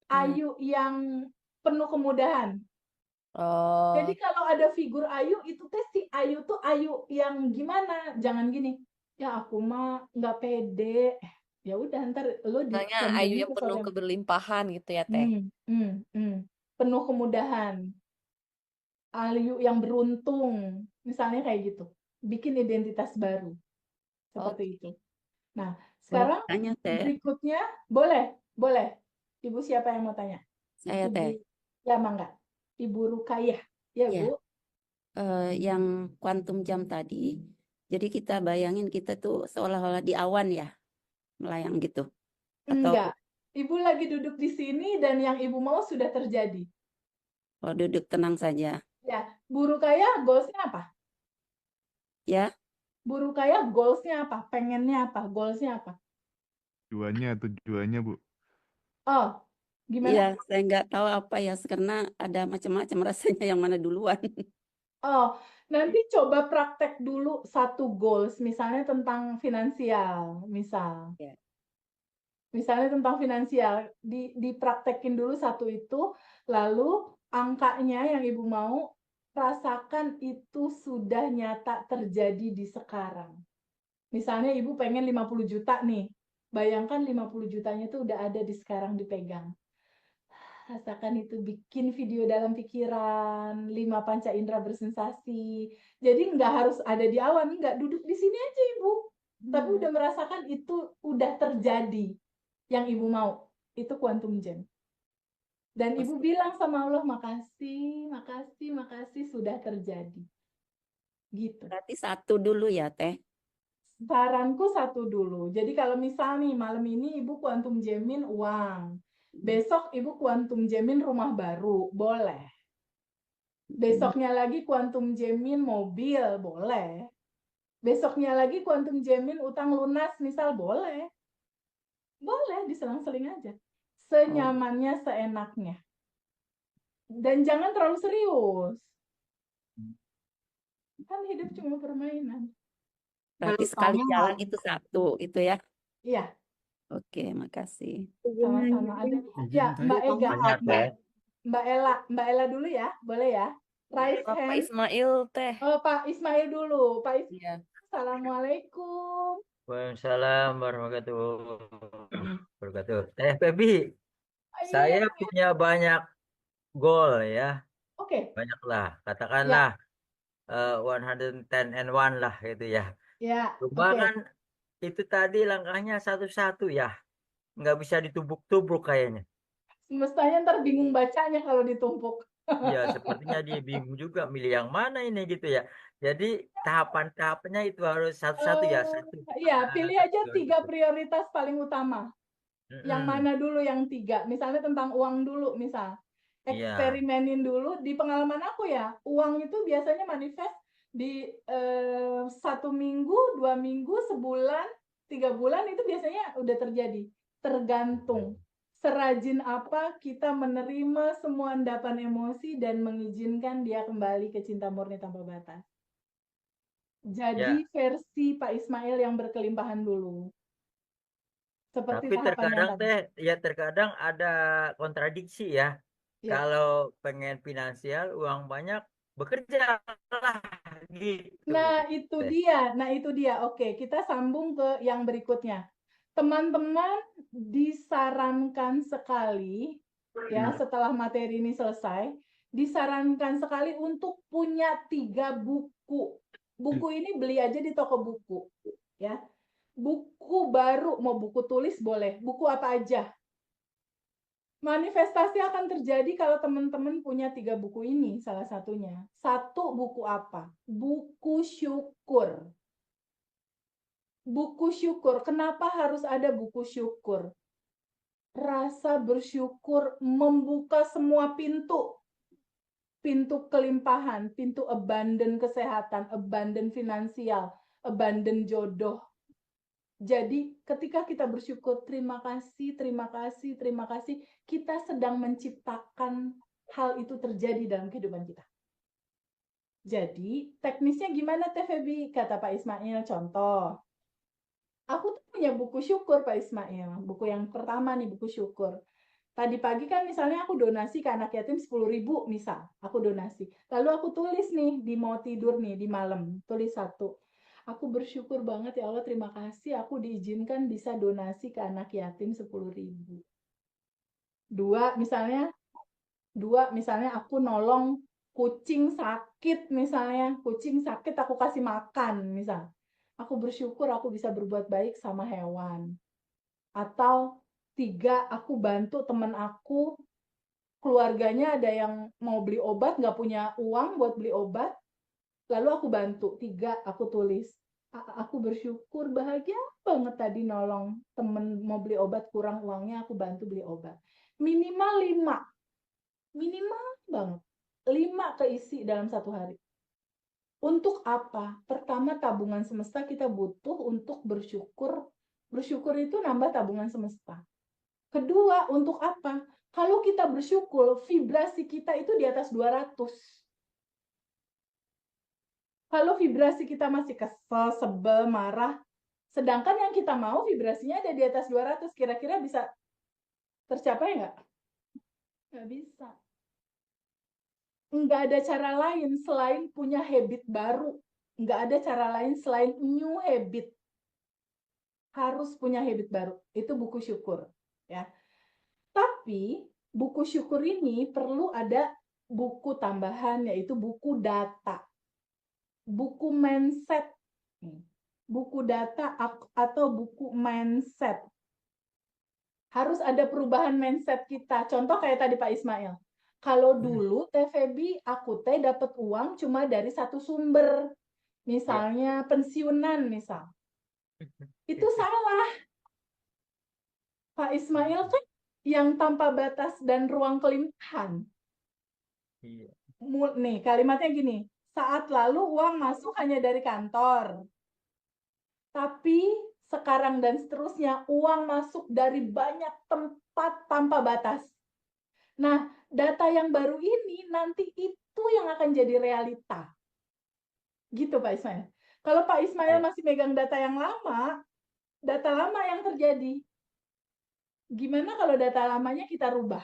Ayu yang penuh kemudahan. Jadi Oh, kalau ada figur Ayu itu teh si Ayu tuh Ayu yang gimana? Jangan gini. Ya aku mah nggak pede. Ya udah ntar lo misalnya Ayu dicontohnya yang ke penuh Korea. keberlimpahan gitu ya, Teh. Hmm, hmm, hmm. Penuh kemudahan. Ayu yang beruntung. Misalnya kayak gitu. Bikin identitas baru. Seperti Oke. itu. Nah, Saya sekarang tanya teh, berikutnya boleh, boleh. Ibu siapa yang mau tanya? saya teh, Ibu, ya mangga. Ibu Rukayah. Ya, ya, Bu. yang kuantum jam tadi. Jadi kita bayangin kita tuh seolah-olah di awan ya, melayang gitu. Atau Enggak. Ibu lagi duduk di sini dan yang ibu mau sudah terjadi. kalau duduk tenang saja, Ya, Bu Rukayah goalsnya apa? ya. Bu Rukayah goalsnya apa? Pengennya apa? Goalsnya apa? Tujuannya, Bu. Oh, Iya, gimana? saya nggak tahu apa ya, karena ada macam-macam rasanya yang mana duluan. Oh, nanti coba praktek dulu satu goals, misalnya tentang finansial, misal. Ya. Misalnya tentang finansial, dipraktekin dulu satu itu, lalu angkanya yang ibu mau, rasakan itu sudah nyata terjadi di sekarang. Misalnya ibu pengen 50 juta nih, bayangkan 50 jutanya itu udah ada di sekarang dipegang. Rasakan itu, bikin video dalam pikiran, 5 panca indera bersensasi. Jadi nggak harus ada di awan, nggak duduk di sini aja ibu. Tapi udah merasakan itu udah terjadi yang ibu mau. Itu quantum gem. Dan ibu bilang sama Allah, makasih, makasih, makasih sudah terjadi. Gitu. Berarti satu dulu ya, Teh. Saranku satu dulu. Jadi kalau misal nih malam ini ibu quantum gemin uang. Besok ibu quantum gemin rumah baru, boleh. Besoknya lagi quantum gemin mobil, boleh. Besoknya lagi quantum gemin utang lunas, misal boleh. Boleh, diselang-seling aja. Oh, Senyamannya, seenaknya. Dan jangan terlalu serius. Kan hidup cuma permainan. berarti sekali Ceritanya jalan itu satu, itu ya. Iya, Oke, makasih. sama-sama ada. Ya, Mbak Ega, banyak Mbak ya. Mbak Ella dulu ya, boleh ya? Raise Pak hand. Ismail, Teh. Oh, Pak Ismail dulu. Pak Ismail, Iya. Assalamualaikum. Waalaikumsalam warahmatullahi wabarakatuh. Febi, Iya, saya punya banyak goal ya. oke. Banyak lah. Katakanlah Ya, 110 and 1 lah gitu ya. ya, Cuma oke. kan itu tadi langkahnya satu-satu ya. Nggak bisa ditubruk-tubruk kayaknya. Semestanya ntar bingung bacanya kalau ditumpuk. Ya, sepertinya dia bingung juga milih yang mana ini gitu ya. Jadi tahapan-tahapannya itu harus satu-satu ya. Satu. Iya, pilih Satu aja 3 prioritas. prioritas paling utama. Yang Mm-mm. mana dulu yang 3? Misalnya tentang uang dulu, misal. Iya. Eksperimenin dulu. Di pengalaman aku ya, uang itu biasanya manifest di 1 minggu, 2 minggu, sebulan, 3 bulan itu biasanya udah terjadi. Tergantung serajin apa kita menerima semua endapan emosi dan mengizinkan dia kembali ke cinta murni tanpa batas. Jadi Ya, versi Pak Ismail yang berkelimpahan dulu. Seperti tapi tahapan yang terkadang tadi. teh, ya terkadang ada kontradiksi ya. Ya. Kalau pengen finansial, uang banyak, bekerja lah gitu. Teh. Nah, itu dia. Oke, kita sambung ke yang berikutnya. Teman-teman disarankan sekali, ya, setelah materi ini selesai, disarankan sekali untuk punya 3 buku. Buku ini beli aja di toko buku, ya. Buku baru, mau buku tulis boleh, buku apa aja. Manifestasi akan terjadi kalau teman-teman punya 3 buku ini, salah satunya. Satu, buku apa? Buku syukur. Buku syukur. Kenapa harus ada buku syukur? Rasa bersyukur membuka semua pintu. Pintu kelimpahan, pintu abundant kesehatan, abundant finansial, abundant jodoh. Jadi ketika kita bersyukur, terima kasih, terima kasih, terima kasih, kita sedang menciptakan hal itu terjadi dalam kehidupan kita. Jadi teknisnya gimana Teh Febi? Kata Pak Ismail, contoh. Aku tuh punya buku syukur Pak Ismail. Buku yang pertama nih, buku syukur. Tadi pagi kan misalnya aku donasi ke anak yatim 10.000 misal, aku donasi. Lalu aku tulis nih di mau tidur nih di malam, tulis satu. Aku bersyukur banget ya Allah, terima kasih aku diizinkan bisa donasi ke anak yatim 10.000. Dua misalnya aku nolong kucing sakit misalnya, kucing sakit aku kasih makan misal. Aku bersyukur aku bisa berbuat baik sama hewan. Atau 3, aku bantu teman aku, keluarganya ada yang mau beli obat, nggak punya uang buat beli obat, lalu aku bantu. 3, aku tulis. Aku bersyukur, bahagia banget tadi nolong temen mau beli obat, kurang uangnya, aku bantu beli obat. Minimal 5. Minimal banget. 5 keisi dalam satu hari. Untuk apa? Pertama, tabungan semesta kita butuh untuk bersyukur. Bersyukur itu nambah tabungan semesta. Kedua, untuk apa? Kalau kita bersyukur, vibrasi kita itu di atas 200. Kalau vibrasi kita masih kesel, sebel, marah, sedangkan yang kita mau vibrasinya ada di atas 200, kira-kira bisa tercapai nggak? Nggak bisa. Nggak ada cara lain selain punya habit baru. Nggak ada cara lain selain new habit. Harus punya habit baru. Itu buku syukur. Ya. Tapi buku syukur ini perlu ada buku tambahan, yaitu buku data. Buku mindset. Buku data atau buku mindset. Harus ada perubahan mindset kita. Contoh kayak tadi Pak Ismail. Kalau dulu Teh Febi, aku teh dapat uang cuma dari satu sumber. Misalnya pensiunan misal. Itu salah. Pak Ismail kan yang tanpa batas dan ruang kelimpahan. Iya. Nih, kalimatnya gini. Saat lalu uang masuk hanya dari kantor. Tapi sekarang dan seterusnya uang masuk dari banyak tempat tanpa batas. Nah, data yang baru ini nanti itu yang akan jadi realita. Gitu Pak Ismail. Kalau Pak Ismail masih megang data yang lama, data lama yang terjadi. Gimana kalau data lamanya kita rubah?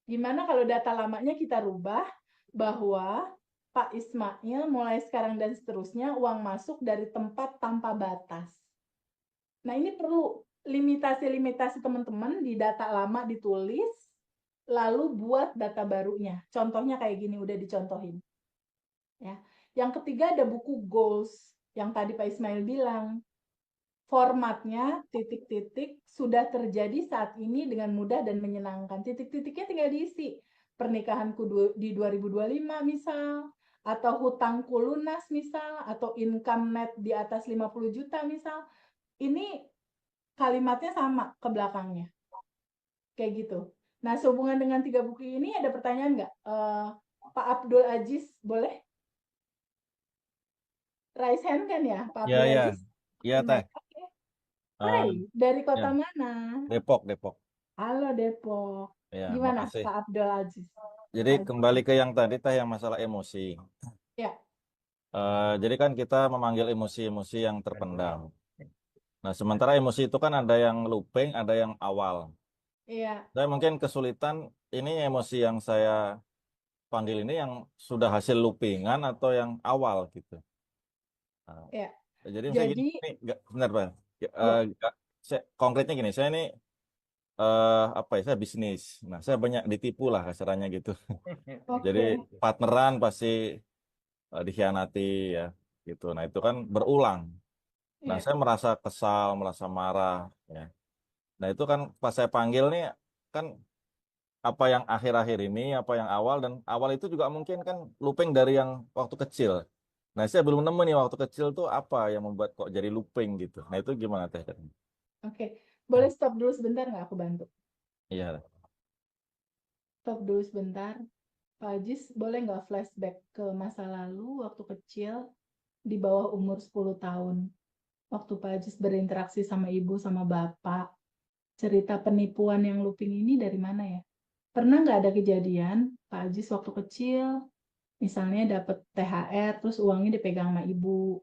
Gimana kalau data lamanya kita rubah bahwa Pak Ismail mulai sekarang dan seterusnya uang masuk dari tempat tanpa batas. Nah, ini perlu limitasi-limitasi teman-teman di data lama ditulis, lalu buat data barunya. Contohnya kayak gini, udah dicontohin. Ya. Yang ketiga ada buku goals, yang tadi Pak Ismail bilang. Formatnya titik-titik sudah terjadi saat ini dengan mudah dan menyenangkan. Titik-titiknya tinggal diisi. Pernikahanku di 2025 misal, atau hutangku lunas misal, atau income net di atas 50 juta misal. Ini kalimatnya sama ke belakangnya. Kayak gitu. Nah, sehubungan dengan 3 buku ini ada pertanyaan nggak? Pak Abdul Aziz, boleh? Raise hand kan ya, Pak Ya, Abdul ya. Aziz? Iya, Teh. Oke. Hai, dari kota Ya, mana? Depok. Halo Depok. Ya, Gimana makasih. Pak Abdul Aziz? Jadi kembali ke yang tadi, Teh, yang masalah emosi. Ya, Jadi kan kita memanggil emosi-emosi yang terpendam. Nah, sementara emosi itu kan ada yang looping, ada yang awal. iya. Dan mungkin kesulitan ini emosi yang saya panggil ini yang sudah hasil loopingan atau yang awal gitu. Nah, Ya. jadi saya gini, Jadi, benar, Pak. ya, Konkretnya gini, saya ini apa ya, saya bisnis. Nah, saya banyak ditipu lah kasarannya gitu. Jadi oke. partneran pasti dikhianati ya gitu. Nah, itu kan berulang. Nah, Ya, saya merasa kesal, merasa marah ya. Nah, itu kan pas saya panggil nih kan apa yang akhir-akhir ini, apa yang awal, dan awal itu juga mungkin kan looping dari yang waktu kecil. Nah, saya belum nemu nih waktu kecil tuh apa yang membuat kok jadi looping gitu. Nah, itu gimana Teh? oke. Boleh stop dulu sebentar nggak aku bantu? Iya. Stop dulu sebentar. Pak Aziz, boleh nggak flashback ke masa lalu waktu kecil di bawah umur 10 tahun? Waktu Pak Aziz berinteraksi sama ibu, sama bapak. Cerita penipuan yang looping ini dari mana ya? Pernah nggak ada kejadian Pak Aziz waktu kecil, misalnya dapat THR, terus uangnya dipegang sama ibu.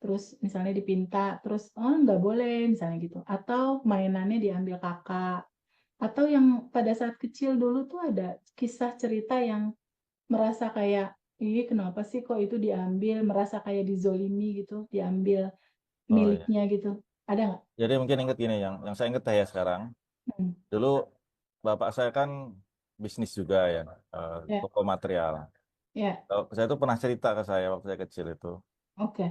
terus misalnya dipinta, terus oh nggak boleh misalnya gitu, atau mainannya diambil kakak, atau yang pada saat kecil dulu tuh ada kisah cerita yang merasa kayak, ih kenapa sih kok itu diambil, merasa kayak dizolimi gitu, diambil Oh iya. miliknya gitu, ada nggak? Jadi mungkin inget gini yang saya inget ya sekarang. Hmm. Dulu bapak saya kan bisnis juga ya, Ya, toko material. ya, Saya tuh pernah cerita ke saya waktu saya kecil itu, oke.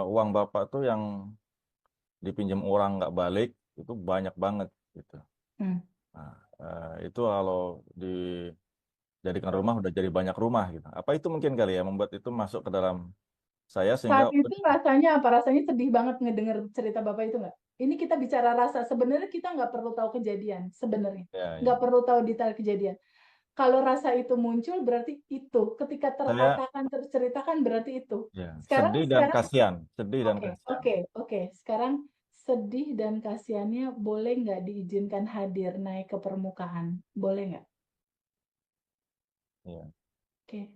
uang bapak tuh yang dipinjam orang nggak balik itu banyak banget gitu. Hmm. Nah, itu kalau dijadikan rumah udah jadi banyak rumah gitu. Apa itu mungkin kali ya membuat itu masuk ke dalam saya sehingga Saat itu rasanya apa? Rasanya sedih banget ngedenger cerita Bapak itu nggak? Ini kita bicara rasa. Sebenarnya kita nggak perlu tahu kejadian. Sebenarnya. ya, Nggak ya. perlu tahu detail kejadian. Kalau rasa itu muncul berarti itu. Ketika Saya terkatakan, terceritakan berarti itu. ya Sekarang, sedih dan sekarang, kasihan, sedih dan oke, kasihan. oke, oke. Sekarang sedih dan kasihannya boleh nggak diizinkan hadir naik ke permukaan? Boleh nggak? Ya, Oke.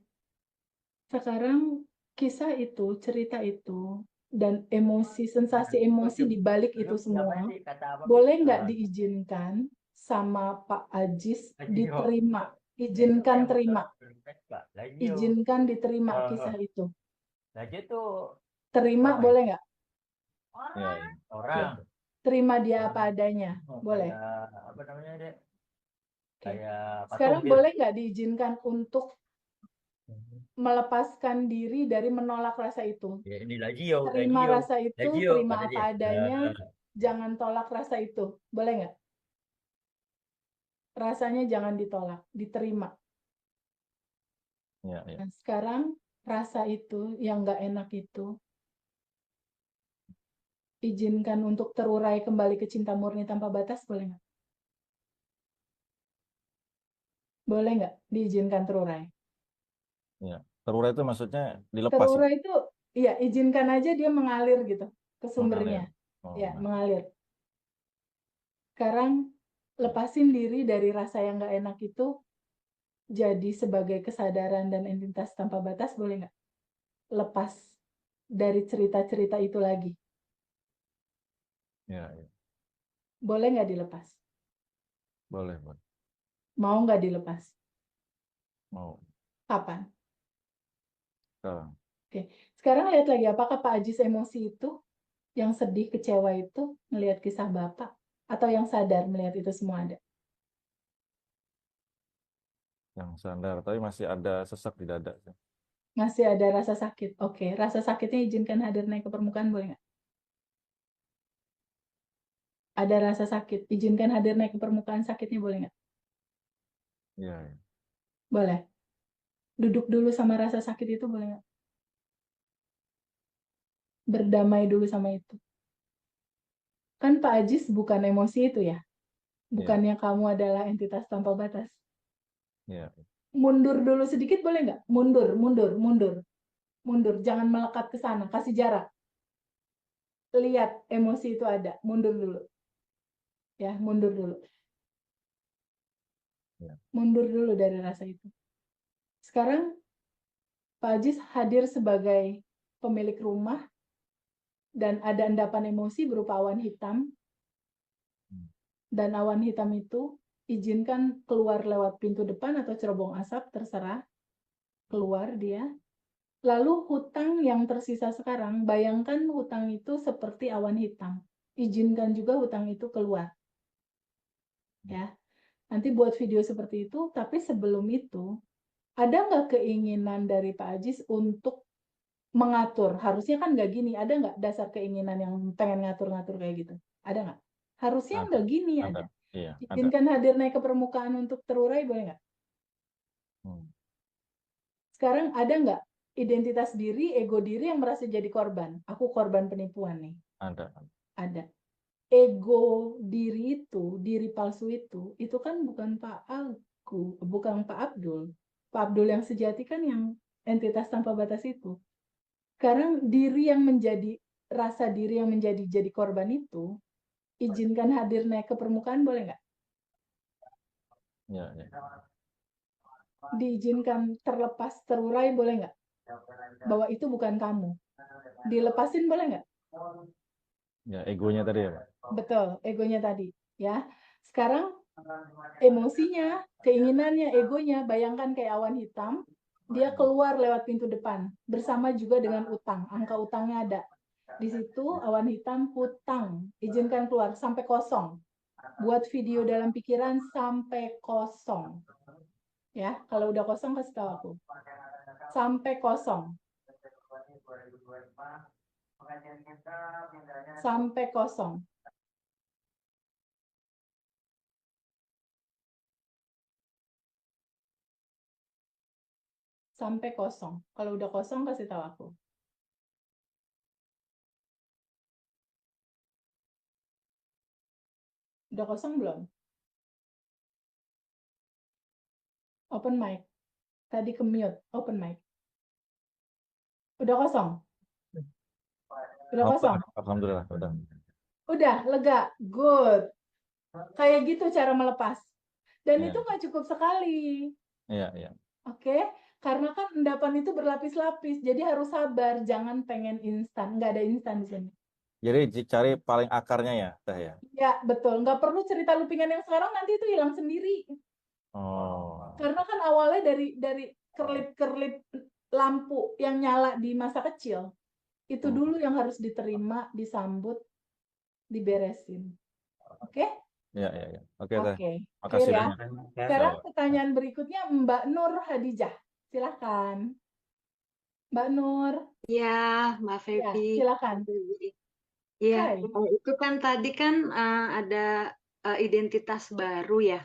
Sekarang kisah itu, cerita itu, dan emosi, sensasi emosi di balik itu semua, boleh nggak diizinkan sama Pak Ajis diterima? Izinkan terima, izinkan diterima kisah itu. Lagi tuh Terima boleh nggak? ya, ya. orang Terima dia apa adanya, boleh. kayak apa namanya deh, Oke. kayak Sekarang patung gitu. boleh nggak diizinkan untuk melepaskan diri dari menolak rasa itu? Ya, ini Lazio, Terima rasa itu, terima kata apa dia. adanya, jangan tolak rasa itu. Boleh nggak? Rasanya jangan ditolak, diterima. Ya, ya. Nah, sekarang rasa itu yang nggak enak itu, izinkan untuk terurai kembali ke cinta murni tanpa batas, boleh nggak? Boleh nggak diizinkan terurai? Ya. Terurai itu maksudnya dilepas ya? Terurai itu, ya izinkan aja dia mengalir gitu ke Mengalir. sumbernya. Oh, Ya, nah. mengalir. Sekarang lepasin diri dari rasa yang nggak enak itu jadi sebagai kesadaran dan entitas tanpa batas, boleh nggak? Lepas dari cerita-cerita itu lagi. Ya, ya. Boleh nggak dilepas? Boleh, boleh. Mau nggak dilepas? Mau. Kapan? Sekarang. Oke. Sekarang lihat lagi, apakah Pak Ajis emosi itu, yang sedih, kecewa itu, melihat kisah Bapak? Atau yang sadar melihat itu semua ada? Yang sadar, tapi masih ada sesak di dada. Masih ada rasa sakit. Oke, rasa sakitnya izinkan hadir naik ke permukaan, boleh nggak? Ada rasa sakit, izinkan hadir naik ke permukaan, sakitnya boleh nggak? Iya, ya. Boleh. Duduk dulu sama rasa sakit itu, boleh nggak? Berdamai dulu sama itu. Kan Pak Ajis bukan emosi itu ya? Bukannya kamu adalah entitas tanpa batas. Iya. Mundur dulu sedikit boleh nggak? Mundur, mundur, mundur. Mundur, jangan melekat ke sana, kasih jarak. Lihat emosi itu ada, mundur dulu. Ya, mundur dulu. Ya. Mundur dulu dari rasa itu. Sekarang Pak Ajis hadir sebagai pemilik rumah dan ada endapan emosi berupa awan hitam. Dan awan hitam itu izinkan keluar lewat pintu depan atau cerobong asap, terserah. Keluar dia. Lalu hutang yang tersisa sekarang, bayangkan hutang itu seperti awan hitam. Izinkan juga hutang itu keluar. Ya, nanti buat video seperti itu, tapi sebelum itu, ada nggak keinginan dari Pak Ajis untuk mengatur? Harusnya kan nggak gini, ada nggak dasar keinginan yang pengen ngatur-ngatur kayak gitu? Ada nggak? Harusnya Ada. nggak gini Ada. ada. Iya, ada. Izinkan hadir naik ke permukaan untuk terurai, boleh nggak? Hmm. Sekarang ada nggak identitas diri, ego diri yang merasa jadi korban? Aku korban penipuan nih. Ada. Ada. Ego diri itu, diri palsu itu kan bukan Pak Aku, bukan Pak Abdul. Pak Abdul yang sejati kan yang entitas tanpa batas itu. Sekarang diri yang menjadi, rasa diri yang jadi korban itu, izinkan hadir naik ke permukaan, boleh nggak? Iya, iya. Diizinkan terlepas, terurai, boleh nggak? Bahwa itu bukan kamu. Dilepasin boleh nggak? Ya, egonya tadi ya, Pak. Betul, egonya tadi. Ya, sekarang emosinya, keinginannya, egonya, bayangkan kayak awan hitam, dia keluar lewat pintu depan, bersama juga dengan utang, angka utangnya ada. Di situ awan hitam, hutang, izinkan keluar sampai kosong. Buat video dalam pikiran sampai kosong. Ya, kalau udah kosong kasih tahu aku. Sampai kosong. Sampai kosong. Sampai kosong. Kalau udah kosong kasih tahu aku. Udah kosong belum? Open mic. Tadi ke mute, open mic. Udah kosong? Udah kosong? Alhamdulillah, udah. Udah, lega. Good. Kayak gitu cara melepas. Dan Iya. itu nggak cukup sekali. Iya. Oke? Karena kan endapan itu berlapis-lapis. Jadi harus sabar. Jangan pengen instan. Nggak ada instan di sini. Jadi cari paling akarnya ya, Teh ya. Ya, betul. Nggak perlu cerita lupingan yang sekarang, nanti itu hilang sendiri. Oh. Karena kan awalnya dari kerlip-kerlip lampu yang nyala di masa kecil. Itu dulu yang harus diterima, disambut, diberesin. Oke? Iya. Oke, Teh. Oke. Makasih Clear ya? banyak. Sekarang pertanyaan berikutnya Mbak Nur Hadijah. Silakan. Mbak Nur. Ya, Mbak Ya, Febi. silakan. Iya, Hai. itu kan tadi kan ada identitas baru ya.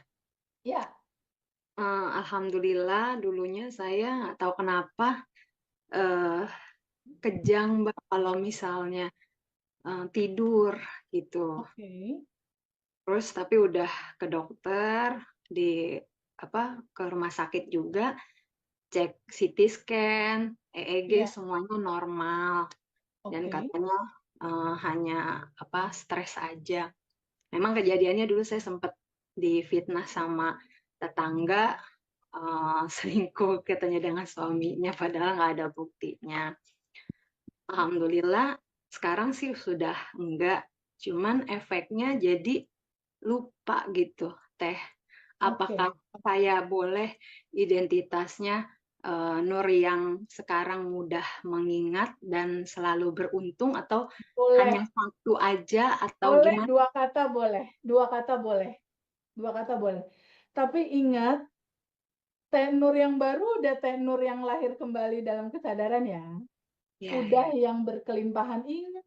Ya, Alhamdulillah dulunya saya nggak tahu kenapa eh, kejang Mbak kalau misalnya tidur gitu. oke. Terus tapi udah ke dokter di ke rumah sakit juga, cek CT scan, EEG Ya, semuanya normal dan oke. katanya hanya stres aja. Memang kejadiannya dulu saya sempat difitnah sama tetangga selingkuh katanya dengan suaminya, padahal nggak ada buktinya. Alhamdulillah sekarang sih sudah enggak, cuman efeknya jadi lupa gitu, Teh. Apakah saya boleh identitasnya Nur yang sekarang mudah mengingat dan selalu beruntung, atau hanya Boleh. satu aja, atau Boleh, gimana? dua kata boleh. Dua kata boleh. Dua kata boleh. Tapi ingat, Teh Nur yang baru udah Teh Nur yang lahir kembali dalam kesadaran ya. Ya, Udah yang berkelimpahan, ingat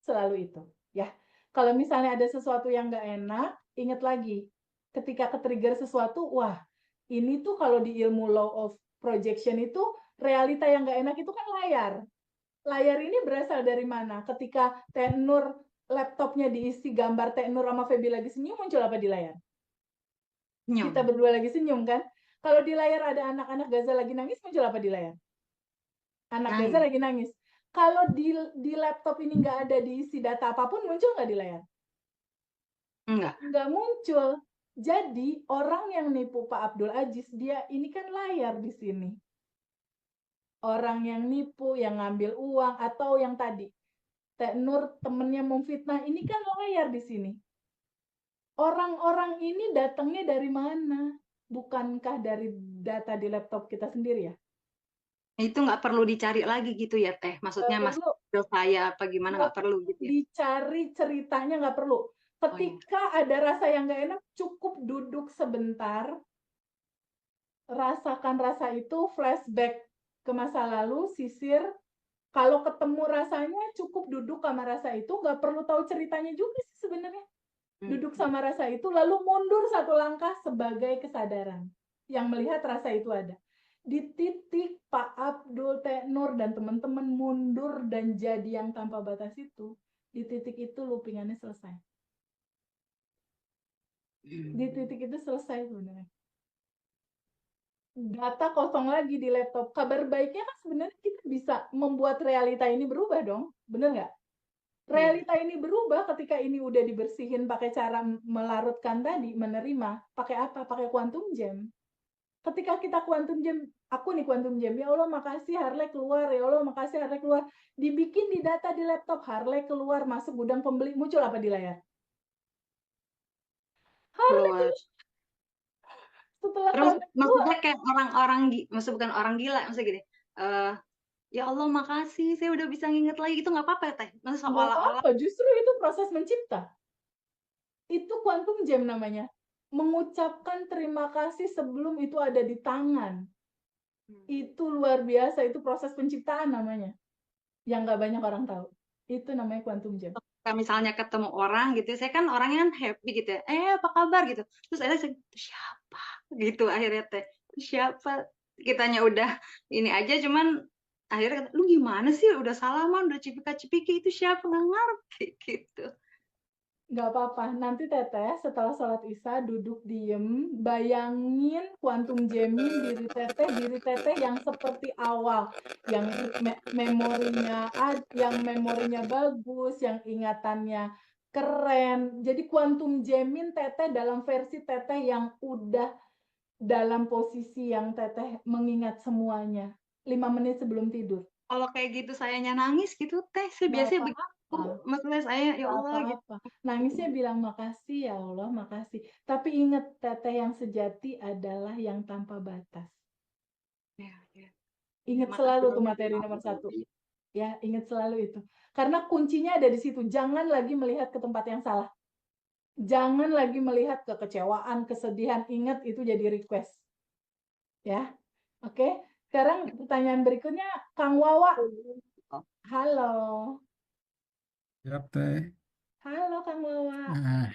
selalu itu. Ya, kalau misalnya ada sesuatu yang nggak enak, ingat lagi. Ketika ke-trigger sesuatu, wah, ini tuh kalau di ilmu law of projection itu, realita yang nggak enak itu kan layar. Layar ini berasal dari mana? Ketika Teh Nur laptopnya diisi gambar Teh Nur sama Feby lagi senyum, muncul apa di layar? senyum. Kita berdua lagi senyum kan? Kalau di layar ada anak-anak Gaza lagi nangis, muncul apa di layar? Anak Nangis. Gaza lagi nangis. Kalau di laptop ini nggak ada diisi data apapun, muncul nggak di layar? Enggak. Nggak muncul. Jadi orang yang nipu Pak Abdul Aziz, dia ini kan layar di sini. Orang yang nipu, yang ngambil uang, atau yang tadi Teh Nur temennya memfitnah, ini kan layar di sini. Orang-orang ini datangnya dari mana? Bukankah dari data di laptop kita sendiri ya? Itu nggak perlu dicari lagi gitu ya, Teh? Maksudnya Nggak masuk perlu. saya apa gimana, nggak perlu gitu ya? Dicari ceritanya, nggak perlu. Ketika ada rasa yang nggak enak, cukup duduk sebentar, rasakan rasa itu, flashback ke masa lalu, sisir. Kalau ketemu rasanya, cukup duduk sama rasa itu, nggak perlu tahu ceritanya juga sih sebenarnya. Duduk sama rasa itu, lalu mundur satu langkah sebagai kesadaran yang melihat rasa itu ada. Di titik Pak Abdul, Teh Nur, dan teman-teman mundur dan jadi yang tanpa batas itu, di titik itu loopingannya selesai. Di titik itu selesai sebenarnya. Data kosong lagi di laptop. Kabar baiknya kan sebenarnya kita bisa membuat realita ini berubah dong. Bener nggak? Realita ini berubah ketika ini udah dibersihin pakai cara melarutkan tadi, menerima. Pakai apa? Pakai quantum jam. Ketika kita quantum jam, aku nih quantum jam, ya Allah makasih Harley keluar, ya Allah makasih Harley keluar. Dibikin di data di laptop, Harley keluar, masuk gudang pembeli, muncul apa di layar? Harley Keluar. setelah Terus Harley keluar, maksudnya kayak orang-orang, maksud bukan orang gila, maksudnya gini, ya Allah makasih, saya udah bisa nginget lagi, itu nggak apa-apa ya Teh? Maksudnya nggak seolah-olah apa-apa, justru itu proses mencipta. Itu quantum jam namanya. Mengucapkan terima kasih sebelum itu ada di tangan. Itu luar biasa, itu proses penciptaan namanya. Yang nggak banyak orang tahu. Itu namanya quantum jam. kayak misalnya ketemu orang gitu, saya kan orangnya kan happy gitu ya, apa kabar gitu. Terus ada "Itu siapa?" gitu akhirnya Teh. "Itu siapa?" Kitanya udah ini aja, cuman akhirnya kata, "Lu gimana sih? Udah salaman, udah cipika-cipiki, itu siapa? Nggak ngerti." gitu. Nggak apa-apa, nanti Teteh setelah sholat Isya duduk diem, bayangin quantum jamming diri Teteh yang seperti awal, yang memorinya bagus, yang ingatannya keren. Jadi quantum jamming Teteh dalam versi Teteh yang udah dalam posisi yang Teteh mengingat semuanya 5 menit sebelum tidur. Kalau kayak gitu sayanya nangis gitu Teh, saya Nggak biasanya apa-apa. begitu. Maksudnya saya ya Nggak Allah gitu. apa-apa. Nangisnya bilang makasih ya Allah, makasih. Tapi ingat, Teteh yang sejati adalah yang tanpa batas. Ya, ya. Ingat Makasih selalu tuh banyak. materi nomor 1. Ya, ingat selalu itu. Karena kuncinya ada di situ. Jangan lagi melihat ke tempat yang salah. Jangan lagi melihat kekecewaan, kesedihan. Ingat itu jadi request. Ya, oke. Sekarang pertanyaan berikutnya, Kang Wawa. Halo. Siap, Teh. Halo, Kang Wawa. Nah,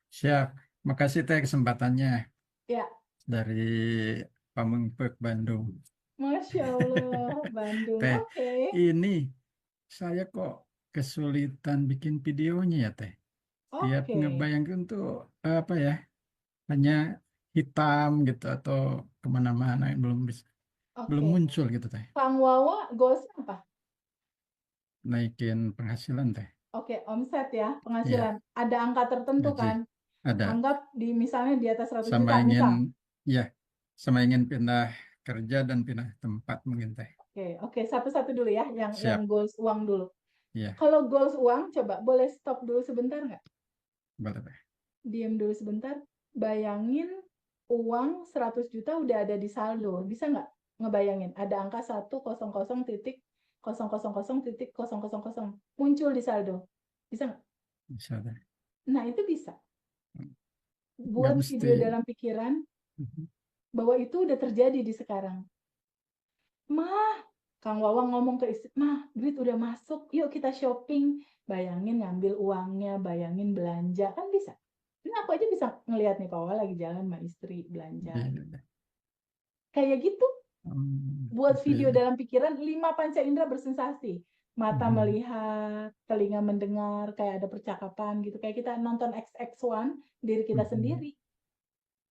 siap. Makasih, Teh, kesempatannya Ya, dari Pamengpeuk, Bandung. Masya Allah, Bandung. Teh, Oke. ini saya kok kesulitan bikin videonya ya, Teh. Tiap Oke. ngebayangkan tuh apa ya, hanya hitam gitu atau kemana-mana belum Oke. muncul gitu, Teh. Kang Wawa, goals apa? Naikin penghasilan, Teh. Oke, omset ya, Iya, penghasilan. Ada angka tertentu gaji kan? ada. Anggap misalnya di atas 100 Sama juta, misal. sama ingin pindah kerja dan pindah tempat mungkin, Teh. Oke, satu-satu dulu ya, yang Siap. goals uang dulu. Iya, Kalau goals uang, coba boleh stop dulu sebentar nggak? boleh, Teh. Diam dulu sebentar. Bayangin uang 100 juta udah ada di saldo. Bisa nggak ngebayangin? Ada angka 100,000,000 muncul di saldo. Bisa nggak? Bisa, Teh. Nah, itu bisa. Nggak Buat mesti. video dalam pikiran bahwa itu udah terjadi di sekarang. Mah, Kang Wawa ngomong ke istri, "Mah, duit udah masuk, yuk kita shopping." Bayangin ngambil uangnya, bayangin belanja, kan bisa. Ini aku aja bisa ngelihat nih, Pak Wawa lagi jalan sama istri belanja. Iya. Kayak gitu. Buat Gitu video ya. dalam pikiran, 5 panca indera bersensasi. Mata melihat, telinga mendengar, kayak ada percakapan gitu. Kayak kita nonton XX1, diri kita sendiri.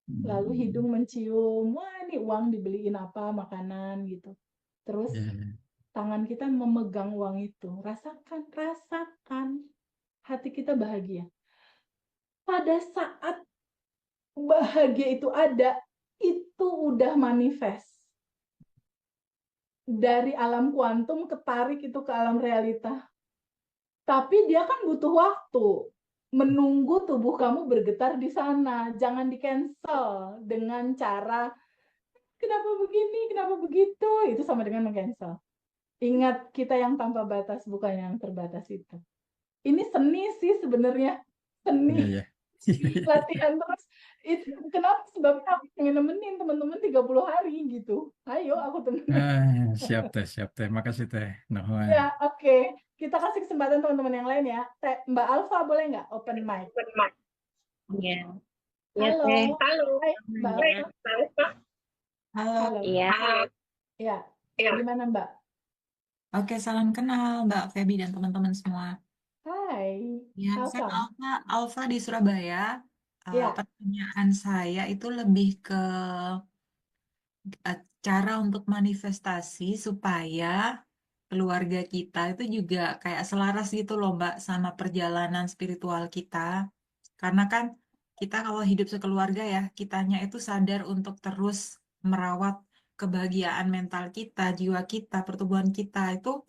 Lalu hidung mencium, wah ini uang dibeliin apa, makanan gitu. Terus Iya. tangan kita memegang uang itu. Rasakan. Hati kita bahagia. Pada saat bahagia itu ada, itu udah manifest. Dari alam kuantum ketarik itu ke alam realita. Tapi dia kan butuh waktu. Menunggu tubuh kamu bergetar di sana. Jangan di-cancel dengan cara kenapa begini, kenapa begitu. Itu sama dengan meng-cancel. Ingat, kita yang tanpa batas, bukan yang terbatas itu. Ini seni sih sebenarnya. Seni. Iya. Latihan terus. Itu kenapa sebabnya aku pengen nemenin teman-teman 30 hari gitu. Ayo aku temenin. Siap, Teh. Makasih, Teh. Nuhun. Ya, oke. Kita kasih kesempatan teman-teman yang lain ya. Mbak Alfa boleh nggak open mic? Iya. Halo. Teh. Hai, Mbak Alfa. Halo. Iya. Ya. Gimana Mbak? Oke, salam kenal Mbak Feby dan teman-teman semua. Hai. Ya, saya Alfa. Alfa di Surabaya. Ya. Pertanyaan saya itu lebih ke cara untuk manifestasi supaya keluarga kita itu juga kayak selaras gitu loh Mbak sama perjalanan spiritual kita. Karena kan kita kalau hidup sekeluarga ya, kitanya itu sadar untuk terus merawat kebahagiaan mental kita, jiwa kita, pertumbuhan kita itu.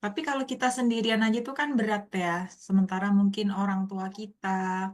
Tapi kalau kita sendirian aja itu kan berat ya. Sementara mungkin orang tua kita,